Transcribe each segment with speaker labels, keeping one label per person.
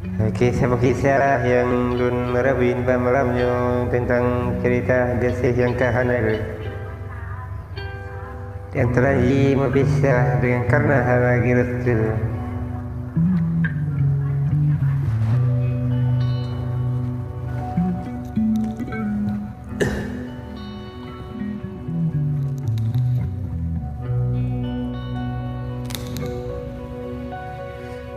Speaker 1: Okey, sebuah kisah yang Lun Rawin malamnya tentang cerita gesih yang kahanal yang terakhir berpisah dengan karena lagi Rasul.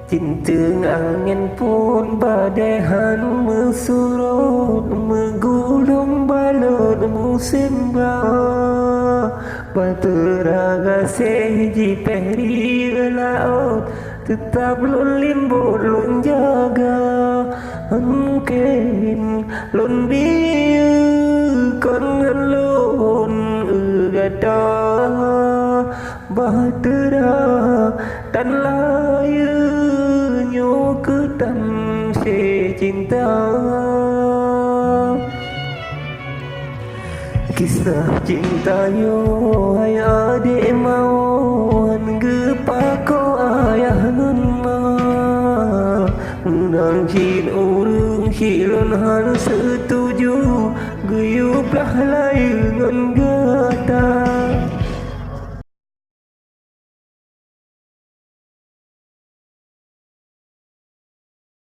Speaker 1: Cinta angin pun badai han mesurut menggulung balut musim bau bateraga seji peri laut tetap lun limbo lun jaga mungkin lun biu kon lun gada batera dan layu ketam si cinta. Kisah cinta yo hai adik mau gepako ayah nun ma nang cin urung cilon han setuju guyuplah layu ngan